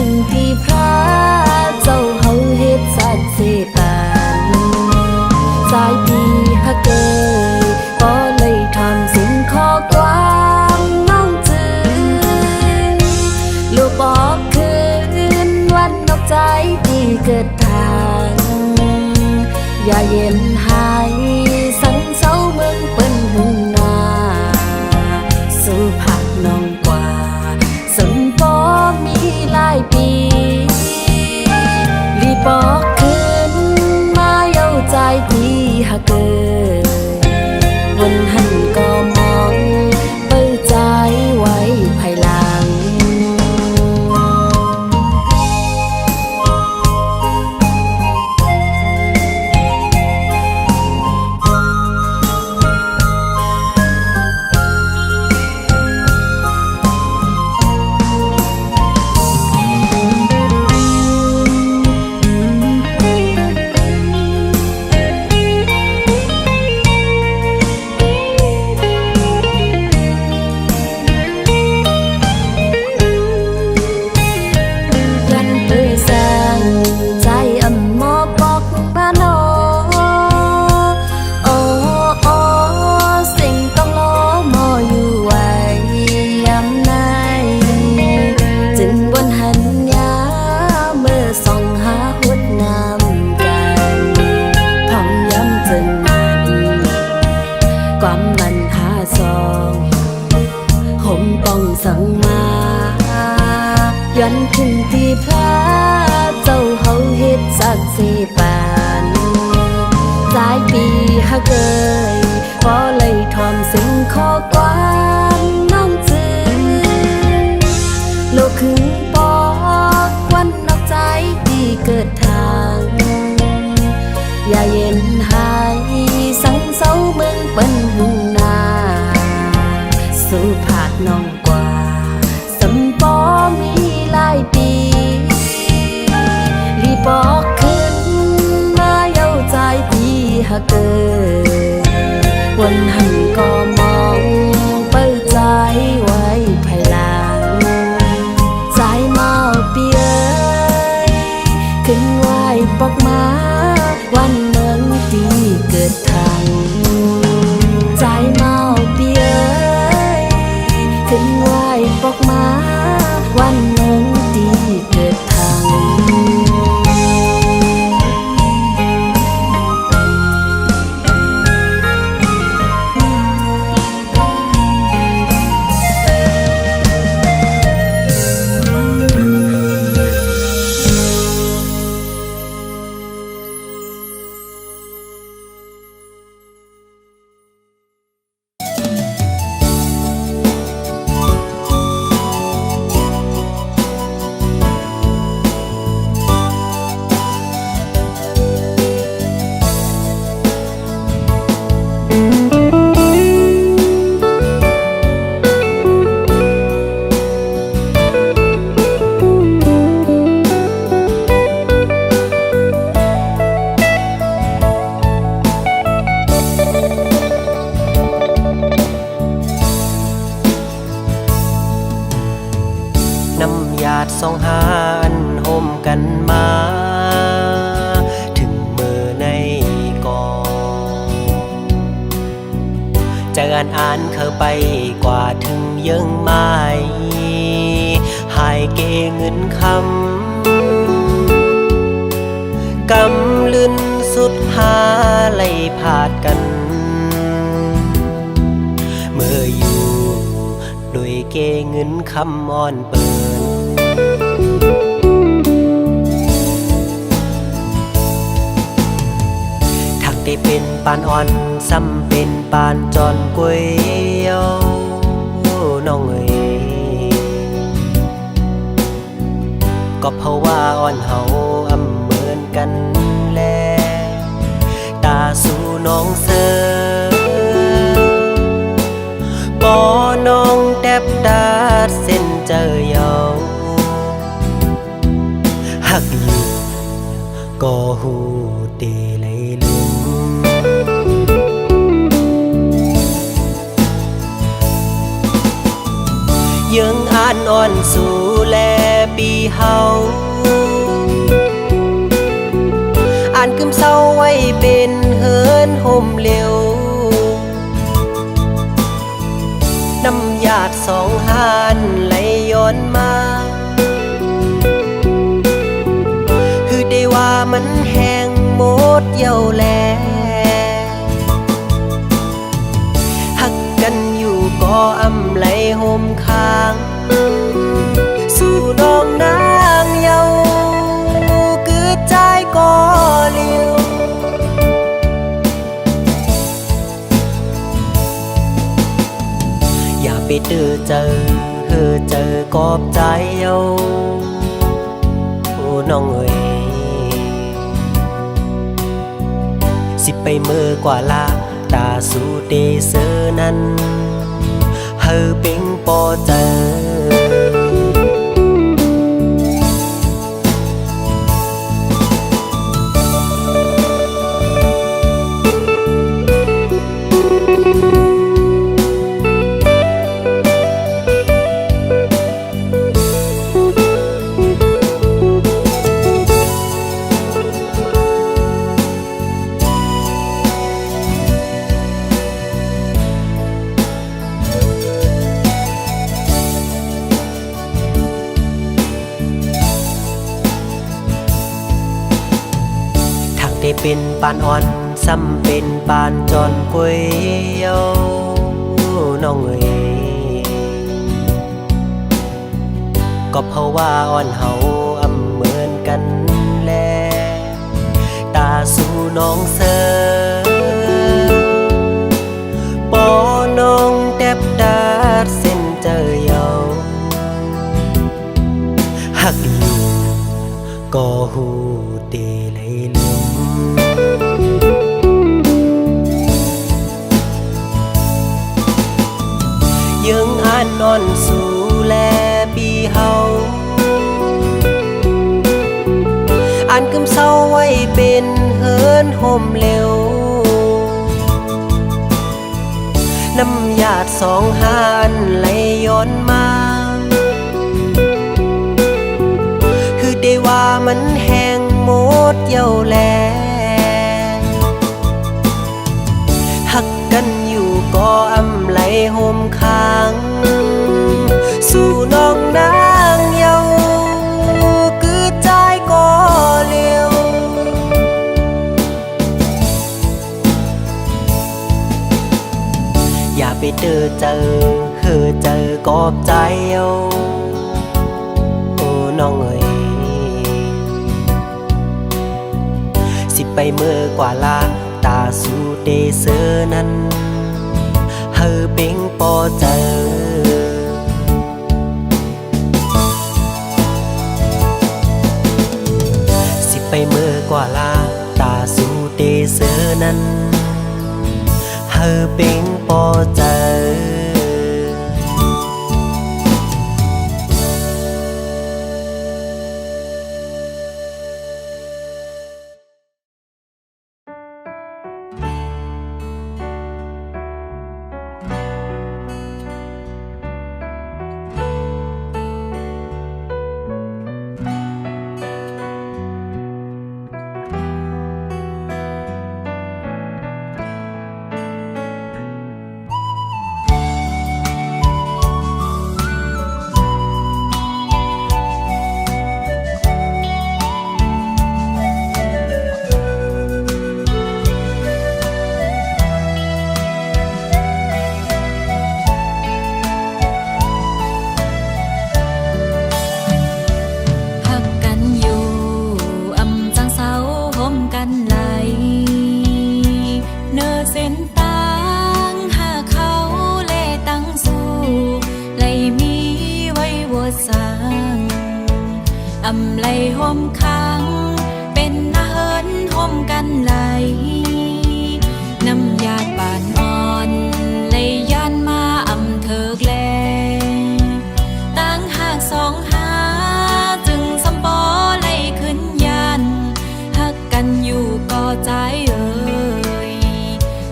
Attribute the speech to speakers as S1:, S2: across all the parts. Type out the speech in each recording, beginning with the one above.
S1: ถึงที่พระเจ้าเฮาเฮ็ดสักเสปานสายปีฮักเกยก็เลยทำสิ่งข้อความน้องจือลูกบอกคืนวันนอกใจที่เกิดทางอย่าเย็นหายสังเศร้าเมืองเปิ้นหุงนาสู่ผักน้องกว่าสนปอมีหลายปีรีบอกคืนมาเย้าใจที่ฮักเกยวันหันก็มองเปิดใจไว้ภายหลังความมันหาซองผมต้องสั่งมาย้อนขึ้นที่พระเจ้าเฮาเฮ็ดสักเสปานหลายปีฮักเกยก็เลยทอมสิ่งข้อความน้องจือโลกคือปอกวันนอกใจที่เกิดทางอย่าเย็นหายสังเศร้าเมืองเปิ้นหุงนาสู่ผาดน้องกว่าสำปอมีหลายปีรีบอกคืนมาเย้าใจที่ฮักเกยวันหันก็มองเปิดใจไว้ภายหลังใจเมาเปียขึ้นไหวปอกมาวันเมืองที่เกิดทางใจเมาเปียขึ้นไหวปอกมาวันเมืองที่เกิดทาง
S2: สองหานห่มกันมาถึงมือในก่อนจะอ่านเข้าไปกว่าถึงยังไม่หายเกเงินคำกำลื่นสุดหาไล่ผาดกันเมื่ออยู่โดยเกเงินคำอ่อนเปิดได้เป็นปานอ่อนซ้ำเป็นปานจอนก๋วยเตี๋ยวน้องเอ๋ยก็เพราะว่าอ่อนเฮาอำเหมือนกันแลตาสู่น้องเสือปอน้องแทบดาดเส้นเจอเยาหักอยู่ก็หูเตเลยลืมยังอ่านอ่อนสู่แล ปีเฮาอ่านกึมเศร้าไว้เป็นเฮินห่มเร็วน้ำหยาดสองหานไหลย้อนมาคือได้ว่ามันแห้งหมดเยี่ยวแลหักกันอยู่ก็อำไหลห่มค้างสู่น้องนางเยาคือใจก็เลี้ยวอย่าไปเจอกอบใจเอาโอ้น้องเอ๋ยสิไปเมื่อกว่าละตาสู่เดเซอนั้นเฮอเป็งปอเจอได้เป็นปานอ่อนซ้ำเป็นปานจอนก๋วยเยาน้องเอ๋ยก็เพราะว่าอ่อนเฮาอำเหมือนกันแลตาสู่น้องเสอปอน้องแทบดาดเส้นเจอเยาหักอยู่ก็หูเดเลยลืมยังอ่านนอนสู่แลปีเฮาอ่านกึมเศร้าไว้เป็นเฮินห่มเร็วน้ำหยาดสองหานไหลย้อนมาคือได้ว่ามันแห้งหมดเยี่ยวแลหักกันอยู่ก็อำไหลห่มค้างสู่น้องนางเยาคือใจก็เลี้ยวอย่าไปเจอกอบใจเอาโอ้น้องเอ๋ยสิไปเมื่อกว่าละตาสู่เดเซอนั้นเฮอเป็งปอเจอสิไปเมื่อกว่าละตาสู่เดเซอนั้นเฮอเป็งปอเจออำไลห่มค้างเป็นนาเฮินห่มกันไหลน้ำยาดบานอ่อนไหลย้อนมาอำเถิกแลตั้งหากสองหาจึงสำปอไหลขึ้นยันหักกันอยู่ก็ใจเอ่ย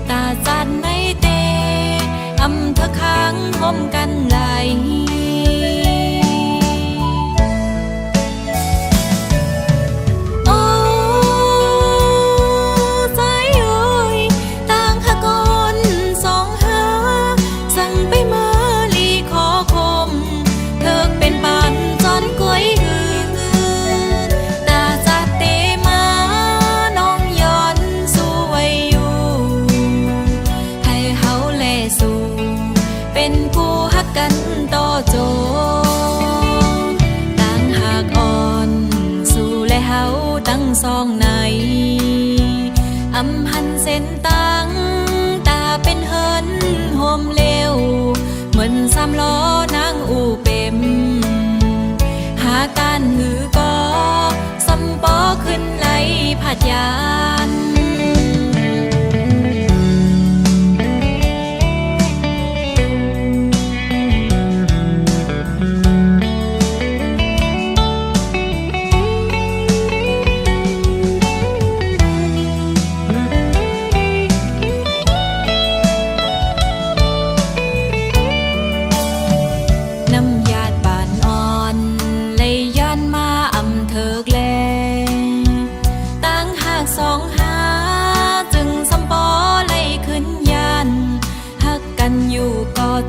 S2: ตาจันในเตอำเถิกค้างห่มกันไหล เฮาตั้งซองในอำหันเส้นตั้งตาเป็นเฮินโฮมเลวเหมือนสามล้อนางอูเป็มหาการหือก็สำปอขึ้นไหลผัดยาน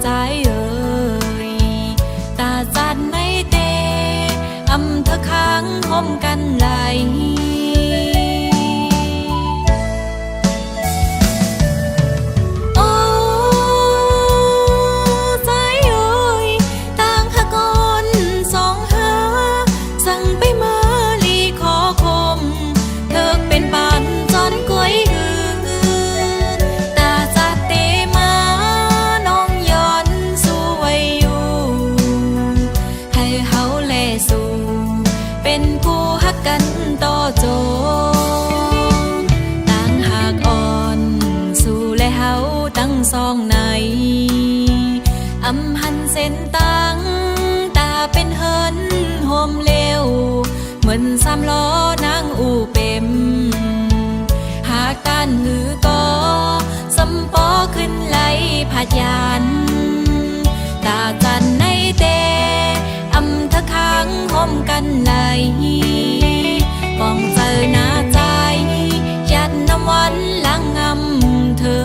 S2: ใจเอ่ยตาจัดไม่เตอำเธอค้างคมกันไหลโอ้ใจเอ่ยต่างหากอนสองหาสั่งไปมาลีขอคมเธอเป็นปานจอนก้อยหือตาจัดเตมาเป็นผู้ฮักกันต่อโจต่างหากอ่อนสู่และเฮาตั้งซองในอำหันเส้นตั้งตาเป็นเฮินโฮมเลวเหมือนสามล้อนางอูเป็มหาการหือก็สำปอขึ้นไหลผัดยานตาจันในเตอำเธอค้างหอมกันไหลปองเจอหน้าใจยัดน้ำวันล้างงำเธอ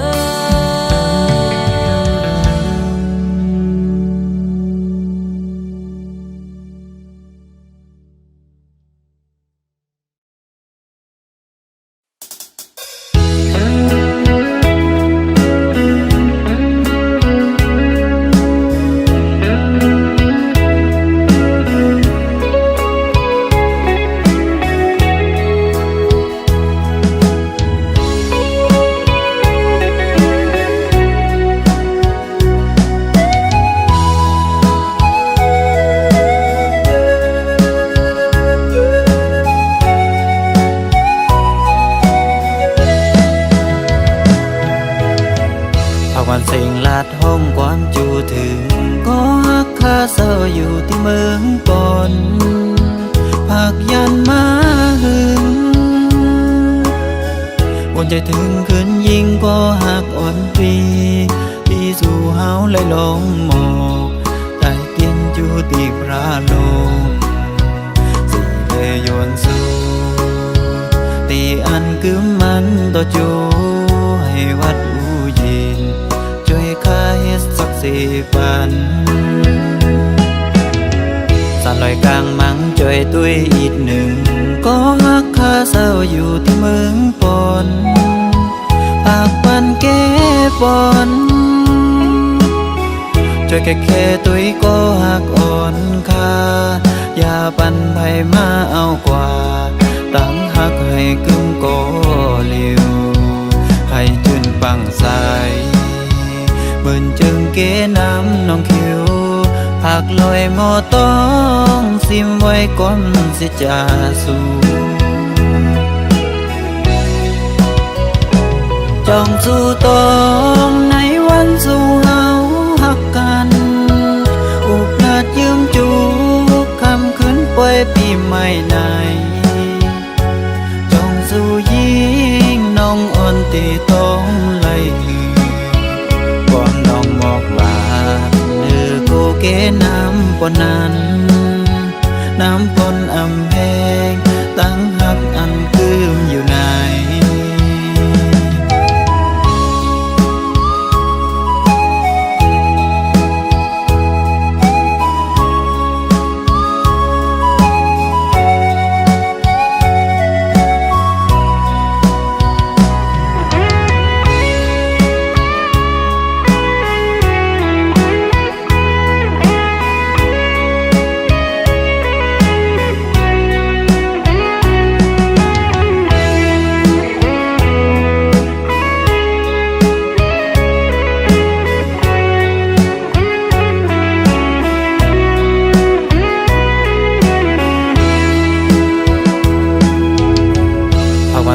S3: สิ่งลาดห้องความจูถึงก็ฮักคาเศร้าอยู่ที่เมืองปอนผักยันมาหึงวนใจถึงคืนยิงก็หักอ่อนปีที่สู่เฮาเลยลงหมอกใจเตียนอยู่ตีพระโลกสิเลยโยนสู่ตีอันกึมมันต่อจูให้วัดอูยินช่วยข้าเฮ็ดสัก4 ปันสานลอยกลางมังช่วยตุ้ยอีก1ก็ฮักข้าเศร้าอยู่ที่เมืองปอนปากปันแก้ปอนช่วยแค่ตุ้ยก็ฮักอ่อนค่าอย่าปันไผมาเอากว่าตั้งฮักให้กึ่งก็เลียวให้จื่นปังใสเหมือนจึงเกน้ำน้องคิวผักลอยหมอต้องซิมไว้ก่อนสิจาสู่จ้องสู่ตองในวันสู่เฮาฮักกันอุปราชยืมจูคำคืนป่วยปีใหม่ในจ้องสู่ยิงน้องอ่อนตีต้องไหลก่อนน้องบอกลาเดือโกเกน้ำปนนั้นน้ำปนอำแพงตั้งหักอันคืมอยู่ไหน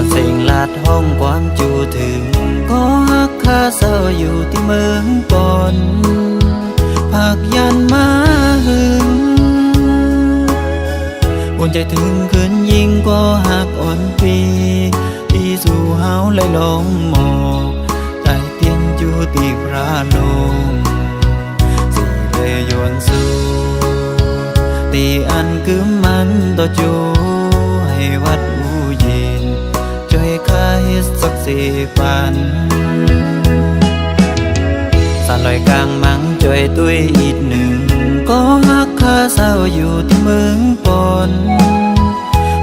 S3: อนเสียงลาดห้องความจูถึงก็ฮักข้าเศร้าอยู่ที่เมืองปนภาคยันมาหึงอุ่นใจถึงคืนยิ่งก็หักอ่อนปีที่สู่เฮาไหลลงหมอกใจเตียนอยู่ตีพระลงสิเลยยวนสู่ตีอันกึมมันต่อจูให้วัดอูเย็นช่วยข้าให้สักสี่ปันสานลอยกลางมังช่วยตุ้ยอีกหนึ่งก็ฮักข้าเศร้าอยู่ที่เมืองปน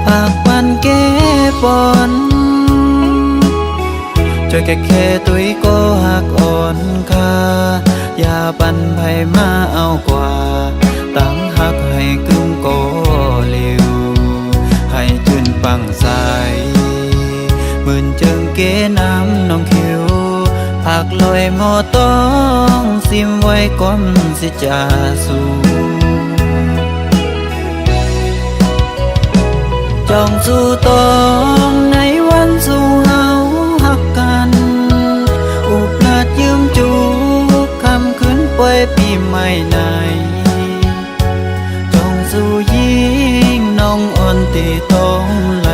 S3: หากปันแก้ปนช่วยแค่ตุ้ยก็หักอ่อนค่าอย่าปันไผมาเอากว่าตั้งหักให้กึ่งโกเร็วให้จืนปังใสหมื่นเจิงเก๋น้ำน้องคิวผักลอยหมอต้องซิมไว้ก่อนสิจาสู่จองสู่ตองในวันสู่เฮาหักกันอุปราชยืมจูคำคืนป่วยปีใหม่ไหนจองสู่ยิ่งน้องอ่อนตีต้องไหล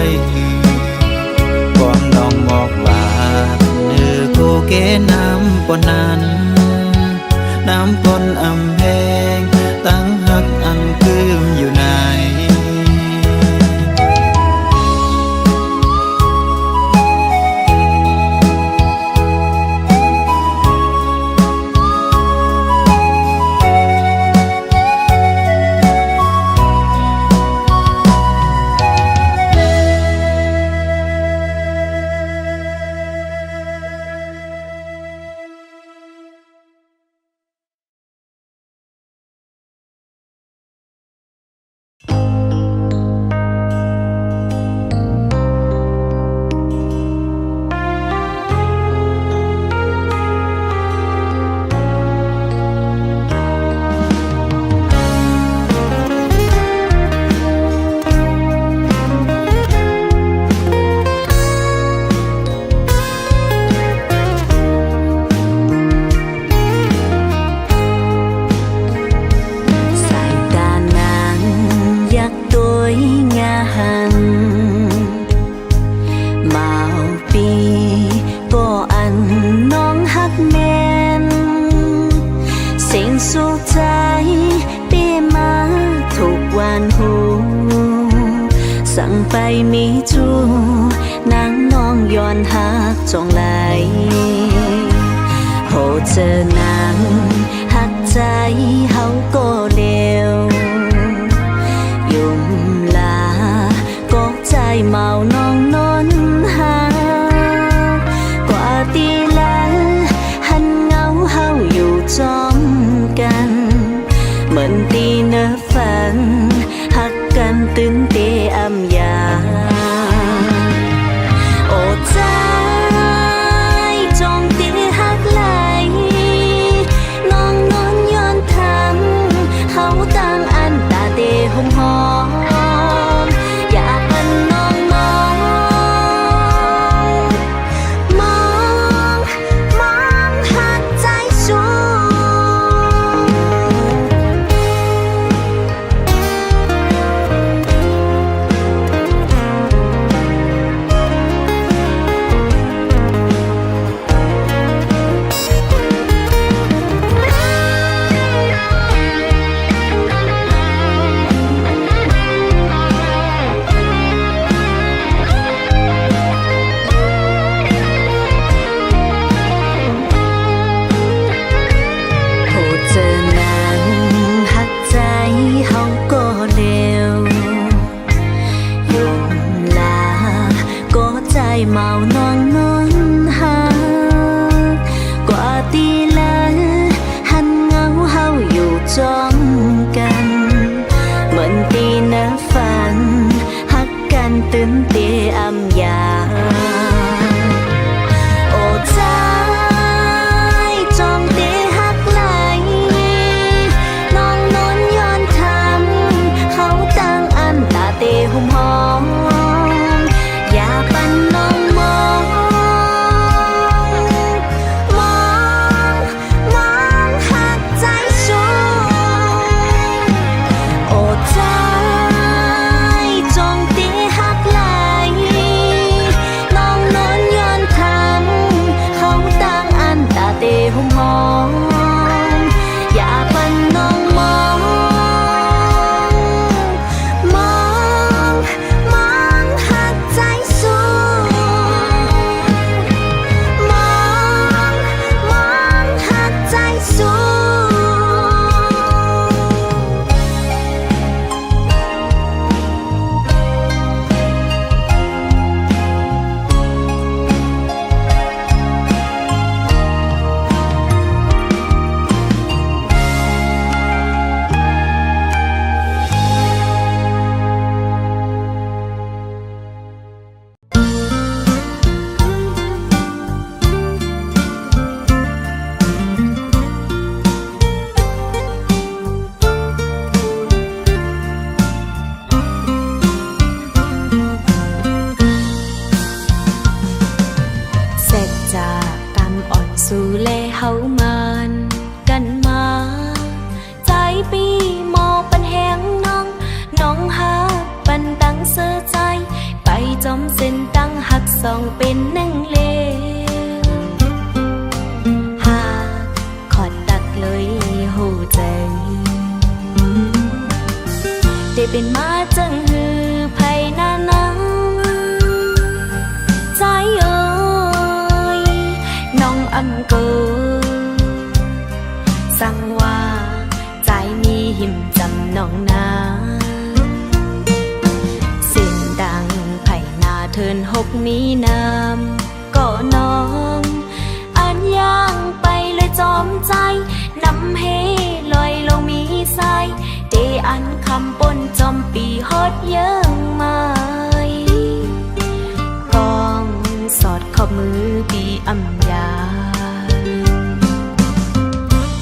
S3: ก่อนน้องบอกว่าเนื้อกูเก๋น้ำปนนั้นน้ำปนอำแพงตั้งหักอันคืมอยู่ไหนสั่งไปมีจูนางน้องย้อนหักจองไหลโหเจอนางหักใจเฮาก็เลวยุ่มลาก็ใจเมาน้องนอนหากว่าตีแล้วหันเงาเฮาอยู่จอมกันเหมือนตีเนื้อฝันหักกันตื่นเตอำยาโอ้ใจจองตีหักไหลน้องนอนย้อนทำเฮาตั้งอันตาเตหอมหอมอยากอันน้องมองหักใจสูเมาน้องนอนหากว่าตีแล้วหันเงาเฮาอยู่จอมกันเหมือนตีเนื้อฝันหักกันตื่นเตอำยาโอ้ใจจอมเตหักไหลน้องนอนย้อนทำเขาตั้งอันตาเตหุ่มหอมอย่าปันน้อง
S1: จอมเส้นตั้งหักสองเป็นนั่งเลหากขอดดักเลยหูใจได้เป็นมาจังหือไผหน้านังใจเอ้ยน้องอำเกอสั่งว่าใจมีหิมจำน้องนาสิ่งดังไผ่นาเทินหกมีน้ำก็น้องอันย่างไปเลยจอมใจนำเฮลอยลงมีสายเดอันคำปนจอมปีฮอดเยิ่งไม้กองสอดข้อมือปีอำยา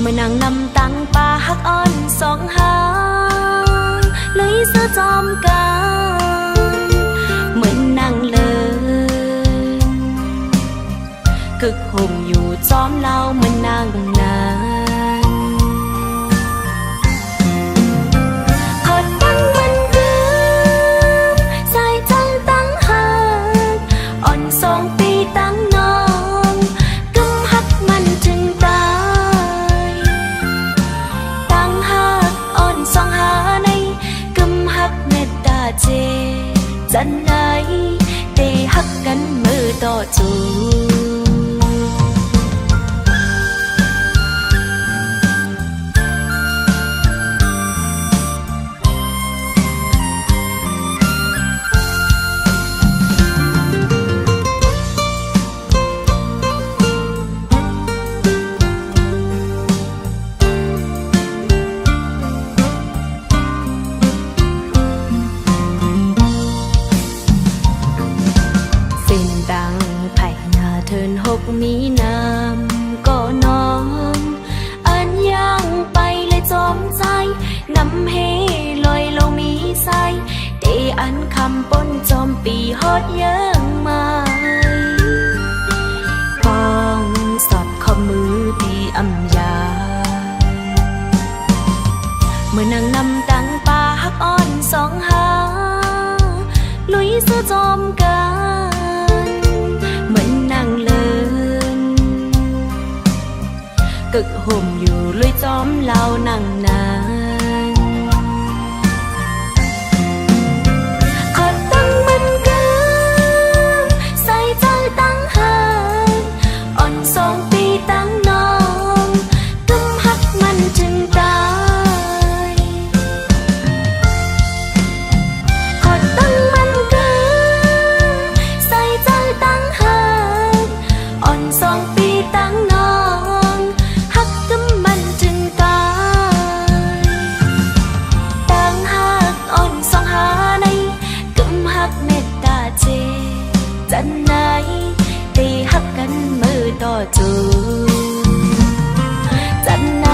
S1: เมื่อนางนำตังป่าหักอ่อนสองหางเลยเสื้อจอมกันเหมือนนางเลินกึกห่มอยู่จอมเล่าเหมือนนางนานขอตั้งมันคืนสายจังตั้งหักอ่อนสองปีตั้งน้องกำหักมันถึงตายตั้งหักอ่อนสองหาในกำหักเมตตาเจจันไหนเตหักกันมือต่อจูมีน้ำก็น้องอันย่างไปเลยจอมใจนำเฮลอยลงมีใสเดอันคำปนจอมปีฮอดเยิ่งไม้กองสอดข้อมือปีอำยาเมื่อนางนำตังป่าหักอ่อนสองหาลุยเสื้อจอมกันเหมือนนางเลินกึกห่มอยู่ลุยจอมเล่านั่งนานขอตั้งมันกันใส่ใจตั้งหางอ่อนสองปีตั้งน้องกำหักมันถึงตายขอตั้งมันกันใส่ใจตั้งหางอ่อนสองปีตั้งน้องหักกำมันถึงตายตั้งหักอ่อนสองหาในกำหักเมตตาเจจันไหนตีหักกันมือต่อจูจันไหน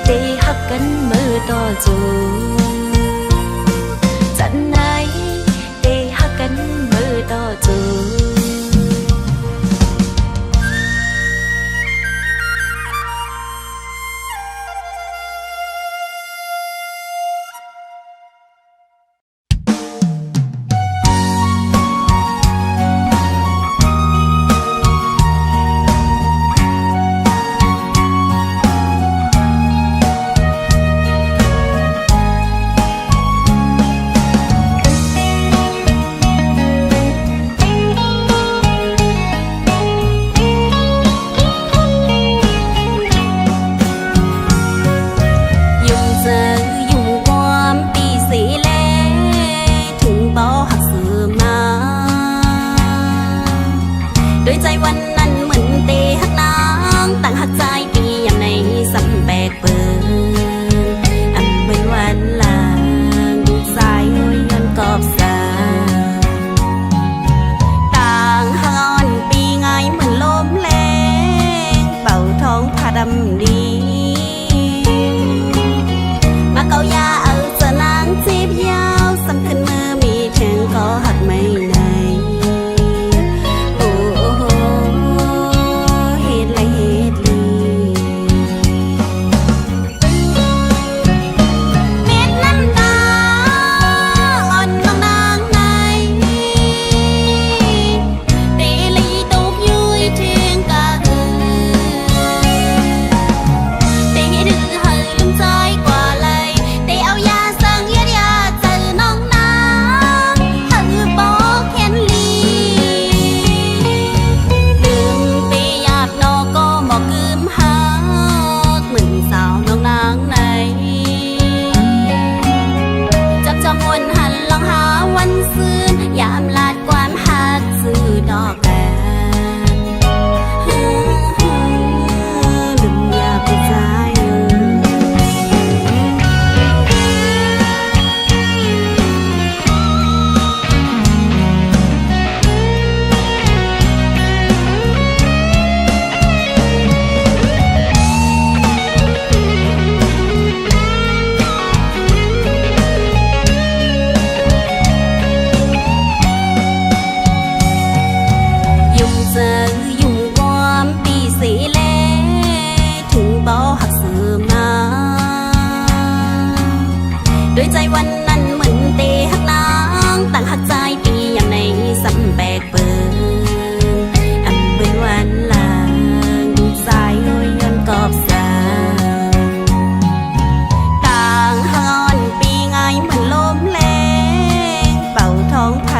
S1: ตีหักกันมือต่อจูจันไหนตีหักกันมือต่อจู
S3: เ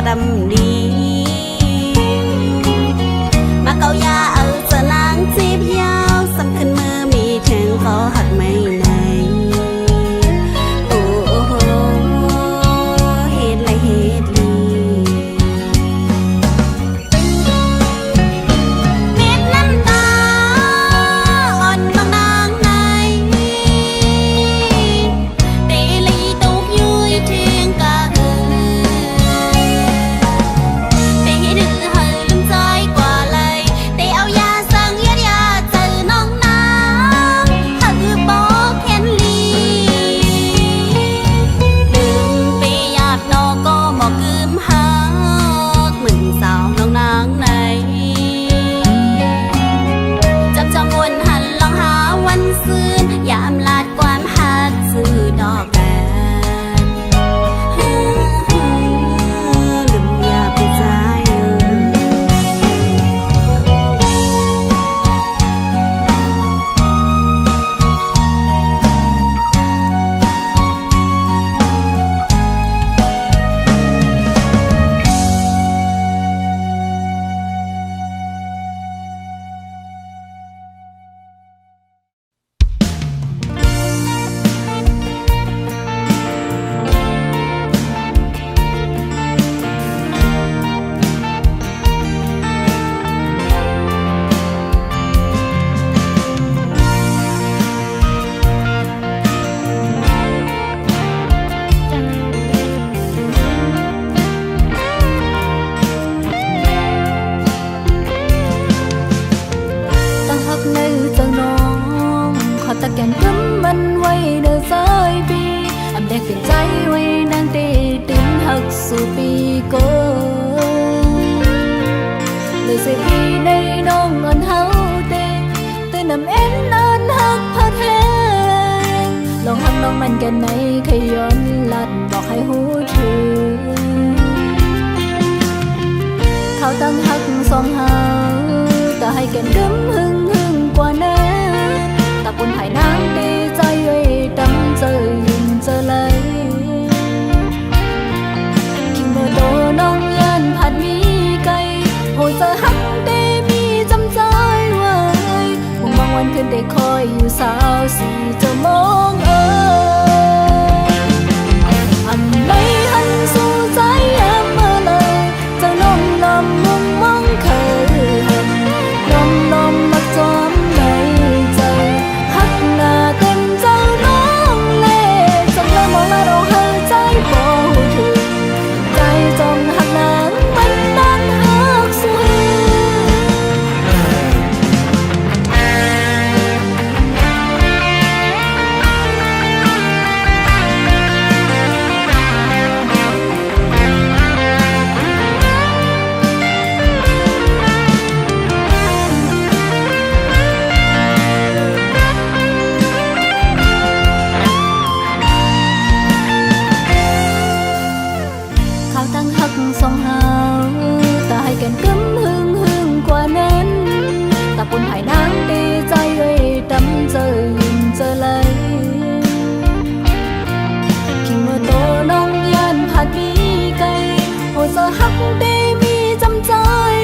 S1: ดำดีมาเกายาเอาสนางจีบยาวสำคัญมือมีแทงขอหักไม่ไหนโอ้โหเหตุไรเหตุลีเม็ดน้ำตาอ่อนบางนางในเตลีตกยุยเทียงกะเอ่ยเตดื้อหันลืมใจกว่าเลยเตเอายาสั่งยาเจอน้องนางหักบอกแค่นลีดึงไปหยาบนอก็บอกกืมหักเหมือนสาวน้องนางในจับจองวนหันลองหาวันซื่นยามลาดความหักซื้อดอกแดนลืมอย่าไปใจตั้งหักในเจ้าน้องขอตะแกนกำมันไว้เดินสายปีอำแดกเปลี่ยนใจไว้นางเตติงหักสู่ปีโกเลยเสียพีในน้องอ่อนเฮาเตตื่นนำเอ็นนอนหักพัดแหงลองหักน้องมันกันไหนขย้อนลัดบอกให้หูถึงเขาตั้งหักสองเฮาแต่ให้แก่นกำหึงกว่านั้นตาปุ่นภายนางดีใจไว้ดำเจอยินเจอเลยคิงเมื่อโตน้องยันผัดมีไก่โหยเจอหักได้มีจำใจไว้มุ่งมองวันคืนได้คอยอยู่สาวสีจะมองอันไหนหันสู่ใจแอมเมื่อเลยจะน้องลำมุ่งมองเคยหันลมมักจอมในใจหักหน้าเต็มเจ้าน้องเล่จงละมองละเราหายใจบ่ถึงใจจงหักนางมันนั้นหักสวยเขาตั้งหักสองเฮาแต่ให้แก่นกำหึงกว่านั้นตาปุ่นภายนางดีใจไว้ดำเจอยินเจอเลยคิงเมื่อโตน้องยันผัดมีไก่โหเจอหักได้มีจำใจ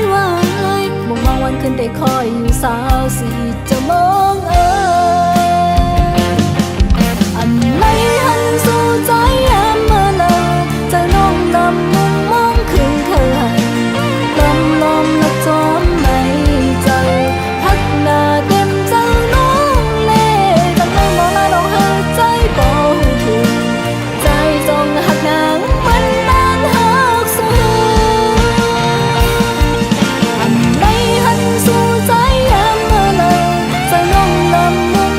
S1: ไว้มุ่งมองวันคืนได้คอยอยู่สาวสีจะมองอันไหนหันสู่ใจแอมเมื่อเลยเจอน้องดำมุ่งมองคืนเคยลมละจอมในใจหักหน้าเต็มเจ้าน้องเล่จำได้มองละน้องหายใจบ่ถึงใจจงหักนางมันนานหักสวยอันไหนหันสู่ใจแอมเมื่อเลยเจอน้องลำมุ่ง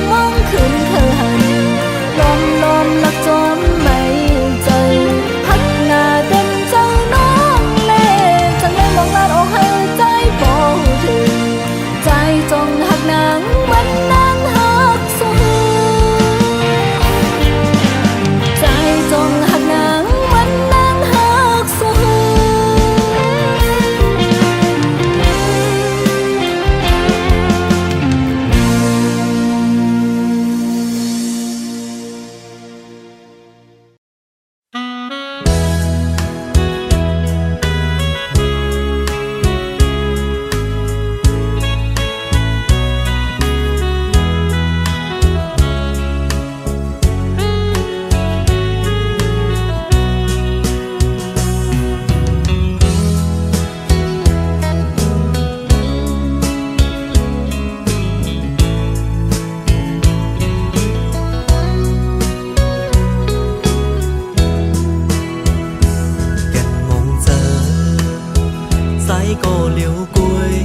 S4: ก็เหลียวกวย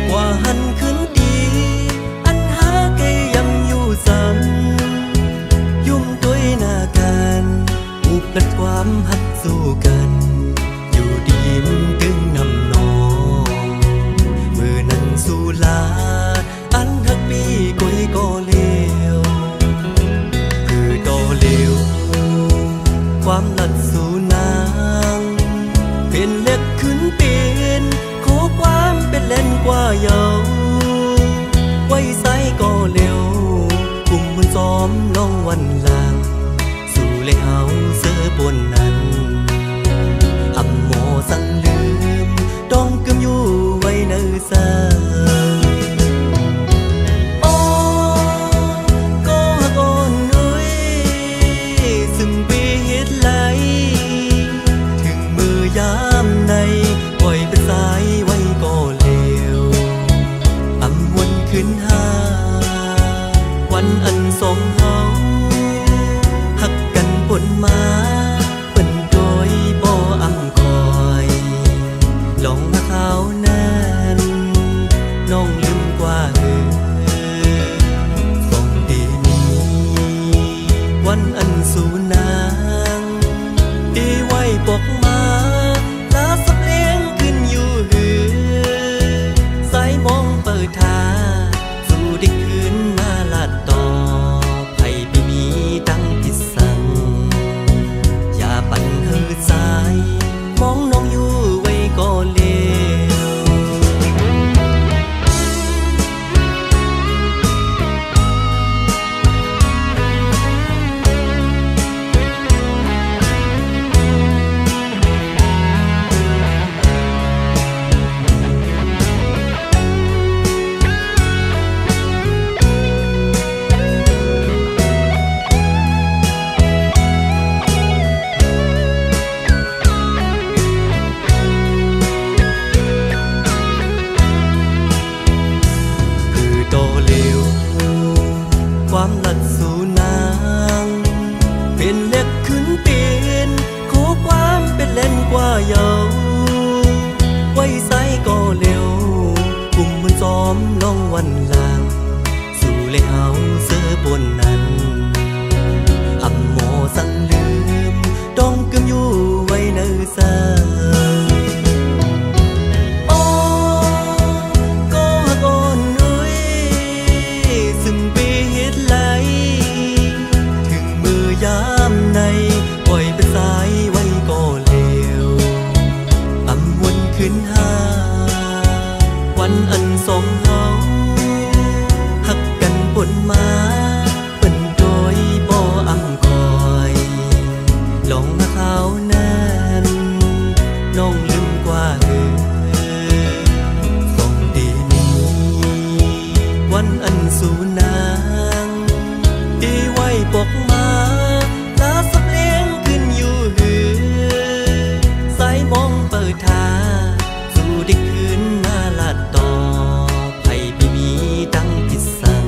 S4: กว่าหันขึ้นดีอันหาไกยังอยู่ซ้ำยุ่มด้วยหน้ากันอุบลัดความหักสู้กันอยู่ดีมึงตึงนำนองมือนั้นสู้ลาอันหักปีกวยก็เหลียวคือต่อเหลียวความหลัดสู่นางเป็นเล็กขึ้นเป็นขอความเป็นเล่นกว่าเยาไว้ใส่ก็เร็วกลุ่มมันซ้อมลงวันหลังสู่เลยเฮาเสื้อปนนั้นอำโมสั่งลืมต้องกึมอยู่ไว้เนื้อซาขึ้นหาวันอันสองเฮาหักกันบนมาเป็นโดยบ่อำคอยลองมาเขานั้นน้องลืมกว่าส่งดีนี้วันอันสู่นางดีไว้ปกมาลาสับเลี้ยงขึ้นอยู่หือสายมองเปิดทางได้คืนมาลาดต่อไผ่ไม่มีดังพิสั่งอย่าปั่นเฮือสายมองน้องอยู่ไว้ก็เลวความหลัดสู่นางเป็นเล็กขึ้นเป็นขอความเป็นเล่นกว่าเยาไว้ใส่ก็เร็วกลุ่มมันซ้อมลงวันหลังสู่เลยเฮาเสื้อบนนั้นอำโมสั่งลืมต้องกึมอยู่ไว้เนื้อซาในปล่อยเป็นสายไว้ก็เลวอำวนขึ้นหาวันอันสองเฮาหักกันบนมาเป็นโดยบ่อำคอยลองมาเขานั้นน้องลืมกว่าส่งดีนี้วันอันสู่นางดีไว้ปกมาสับเลี้ยงขึ้นอยู่หือสายมองเปิดทาสู่ได้คืนมาลาดต่อไผ่ไม่มีดังพิสั่ง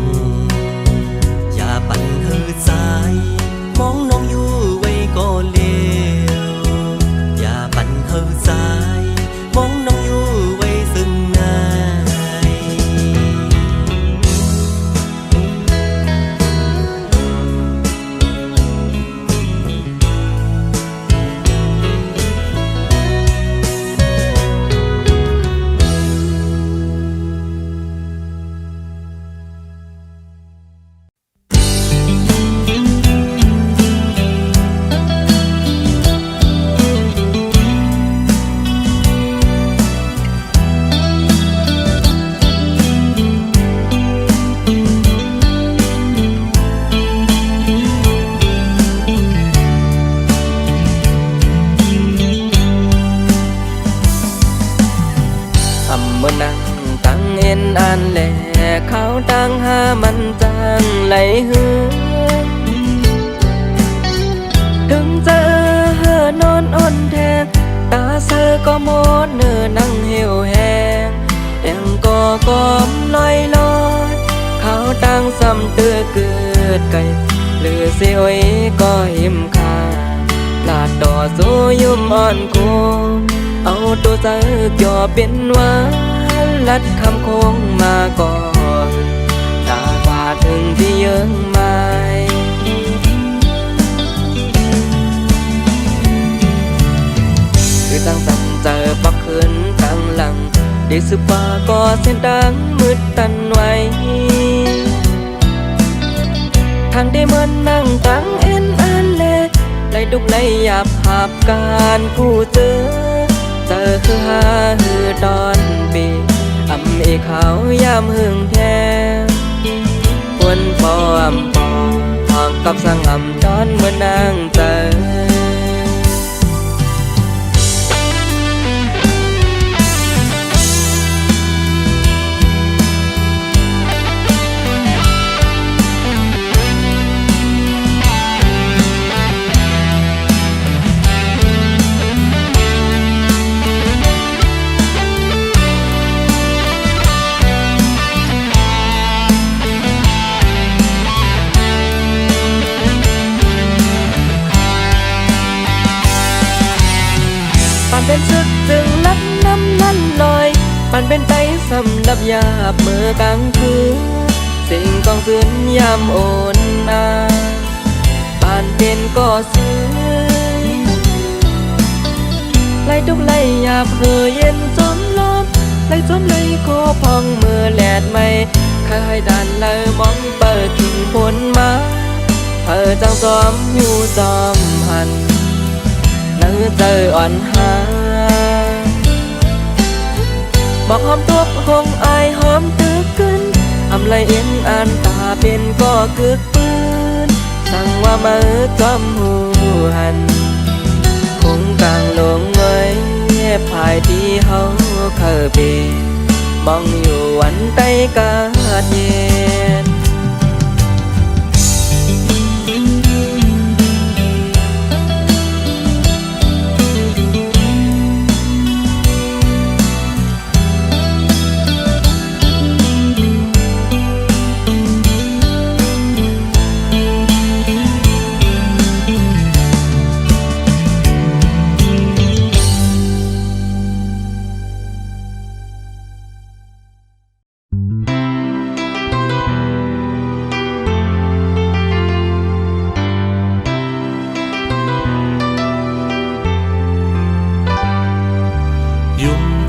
S4: อย่าปั่นเฮือสายมองน้องอยู่ไว้ก็เลวอย่าปั่นเฮือสายมองน้องอยู่ไว้ซึ่งง่ายเขาตั้งหามันจังไหลหือถึงเจอเหือนอนอ่อนแทงตาเซอก็หมดเนื้อนั่งเหี่ยวแห้งยังก็กอมลอยลอยเขาตั้งซ้ำเตือเกิดไก่หรือเสียวก็หิมคาลาดต่อสู้ยุ่มอ่อนกูเอา
S5: ตัวเจอย่อเป็นหวานลัดคำโค้งมาก่อนจากว่าถึงที่เยิงไม่ คือตั้งสันเจอปักคืนตั้งหลังได้สืบว่าก็เส้นดังมืดตันไว้ทางได้เหมือนนั่งตั้งเอ็นอันเล็กไล่ดุกไล่หยาบหาบการผู้เจอคือหาหือดอนปีอำเอขาวยามหึงแท้วนปออำปอทองกับสังอำดอนเมื่อนางเจอปันเป็นซึกจึงลับน้ำนั่นลอยปันเป็นไตสำหรับยาบเมื่อกลางคืนสิ่งกองคืนยามโอนอาปันเป็นก็ซื้อไล่ทุกไล่ยาบเหือเย็นจมลมไล่จมไล่โคพองเมื่อแหลดไม่เคยดันเลยมองเปิดทิ้งผลมาจังจอมอยู่จอมหันเจออ่อนหาบอกหอมตัวคงอายหอมตึกขึ้นอำไลเอ็นอ่านตาเป็นก็กึกปืนสั่งว่ามือจอมหูหันคงกลางลงไว้ภายที่เฮาเคยเป็นมองอยู่วันใต้กาดเย็น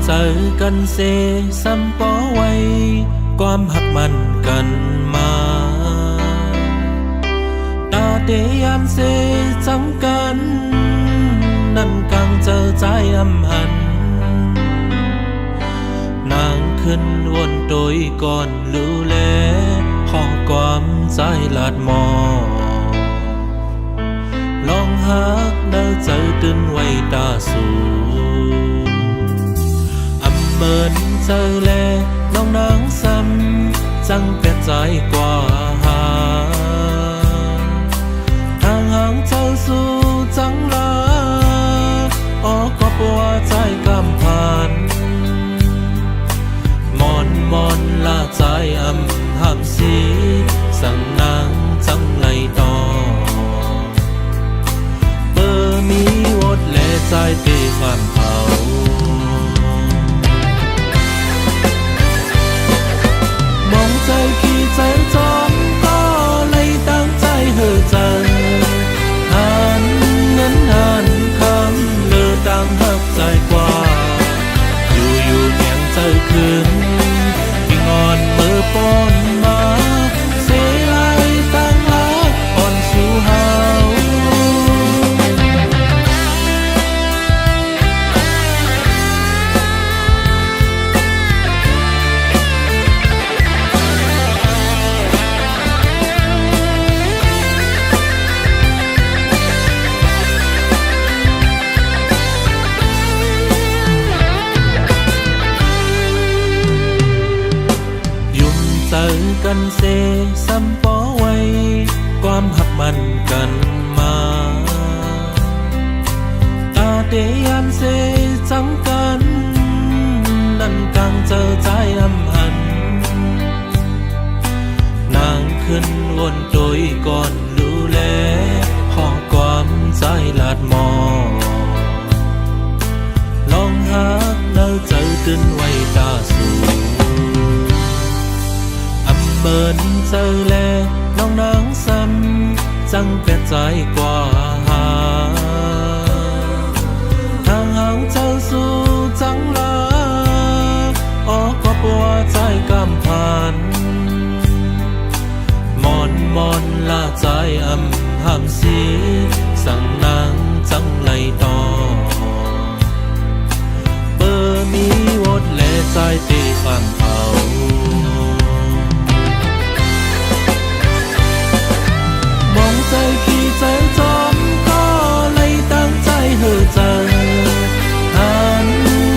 S6: เจอกันเซซ้ำปอไว้ความหักมันกันมาตาเดยามเซจำกันนั่นกังเจอใจอำหันนางขึ้นวนโดยก่อนรู้แลขอความใจลาดมอลองหักเดินเจอตื่นไว้ตาสูเหมือนเจอแลน้องนางซ้ำจังเปลี่ยนใจกว่าหาทางห่างเจ้าสู่จังลาออกก็ปวดใจกำพันมอนลาใจอำห้ามสีสั่งนางจังไลต่อเบอร์มีวดแลใจตีความเผามองใจขี้ใจจอมก็เลยตั้งใจเหือใจหันเงินหันคำเลือตั้งหักใจกว่าอยู่เพียงใจคืนที่งอนมือป้อนมาเสียไหลตั้งรักอ่อนสู่เฮาเจอกันเซซ้ำปอไว้ความหักมันกันมาตาเดยามเซจังกันนั่นกังเจอใจอำหันนางขึ้นวนโดยก่อนรู้แลขอความใจลาดมอลองหา ตื่นไว้ตาสูอำเมินเจอแลน้องนางซ้ำจังแปดใจกว่าหาทางห่างเจ้าสู่จังลาออกก็ปวดใจกำพันมอนลาใจห้ามสีสั่งนางจังไหลต่อเบอร์มีวดและใจตีข้างเขามองใจขี้ใจจอมก็เลยตั้งใจเหือใจหัน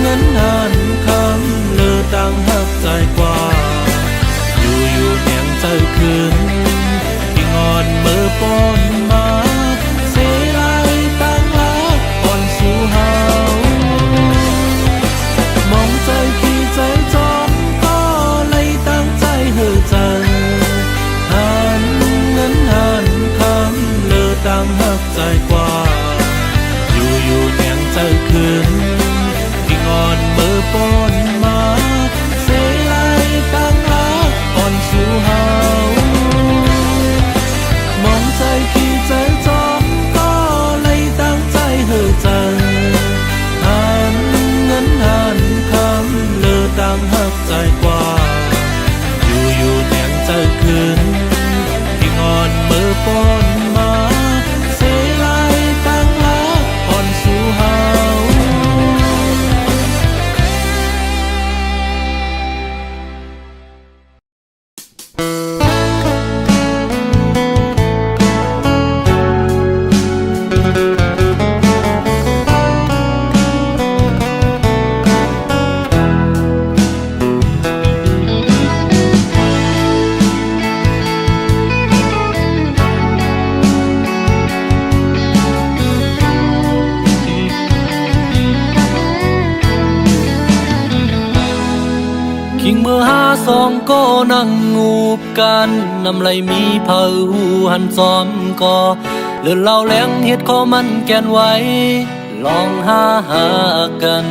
S6: เงินหันคำเลือตั้งหักใจกว่าอยู่แหงใจคืนอ่อนมือปนมาเสียไรตั้งละอ่อนสู่เฮามองใจขี้ใจจอมก็เลยตั้งใจเหือใจหันเงินหันคำเลือตั้งหักใจกว่าอยู่แหงใจคืนที่อ่อนมือปนมาเสียไรตั้งละอ่อนสู่เฮามองใจขี้ใจจอมก็เลยตั้งใจเหือใจหันเงินหันคำเลือตั้งหักใจกว่าอยู่แหงใจคืนที่อ่อนมือปนมาเสียไรตั้งละอ่อนสู่เฮาคิงเมื่อสองก็นั่งงูบกันน้ำไหลมีเผาหูหันจอมก็เลื่อนเล่าแหลงเฮ็ดข้อมันแกนไว้ลองหากัน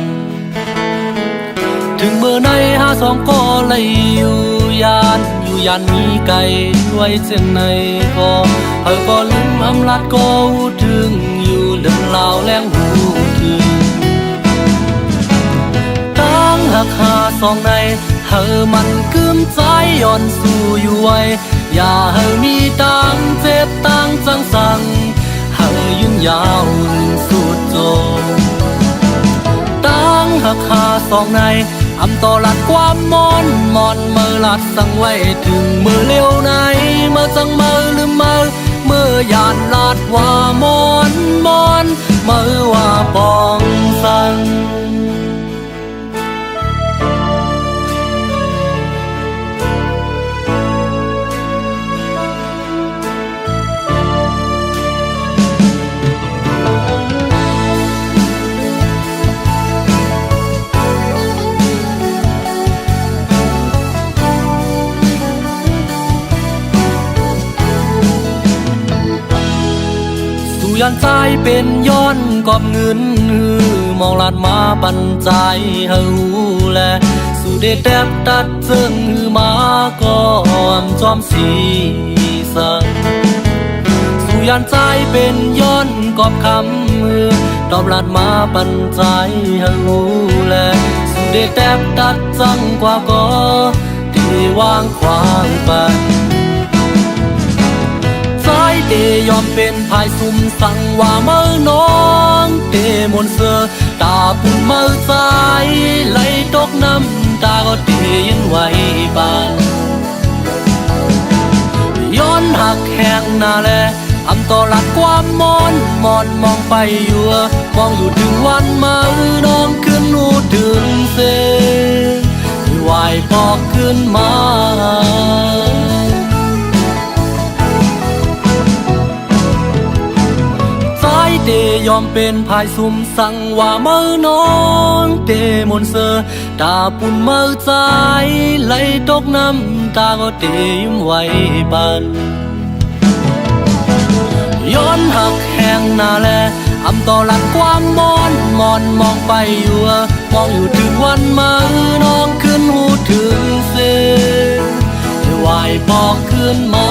S6: ถึงเมื่อในสองก็เลยอยู่ยานมีไก่ไว้เส้นในก็ก็ลืมอำลาดก็หูถึงอยู่เลื่อนเล่าแหลงหูถึงตั้งหักสองในมันคืมใจย้อนสู่อยู่ไว้อย่ามีตังเจ็บตังจังสั่งยืนยาวสุดโจตั้งหักสองในต่อหลัดความมอนเมื่อหลัดสั่งไว้ถึงเมื่อเร็วในเมื่อจังเมื่อลืมเมื่อยานหลัดว่ามอนเมื่อว่าปองสั่งยันใจเป็นย้อนกอบเงินมองลาดมาปันใจเฮาแลสู่เด็ดแทบตัดเซิงมาก่อมจอมสีสังสู่ยันใจเป็นย้อนกอบคำตอบลาดมาปันใจเฮาแลสู่เด็ดแทบตัดจังกว่าก็ที่วางขวางปันเตยอมเป็นภายซุ่มสั่งว่าเมื่อน้องเตมนเสือตาปุ่นเมื่อใจไหลตกน้ำตาก็เตยินไว้บานย้อนหักแห้งหน้าแลต่อหลักความมอนมองไปอยู่มองอยู่ถึงวันเมื่อน้องขึ้นหูถึงเส้นไหวปอกขึ้นมาเตยอมเป็นภายซุ่มสั่งว่าเมื่อน้องเตมนเสือตาปุ่นเมื่อใจไหลตกน้ำตาก็เตยิ้มไว้ปันย้อนหักแห้งหน้าแลต่อหลักความมอนมองไปอยู่มองอยู่ถึงวันเมื่อ บอกคืนมา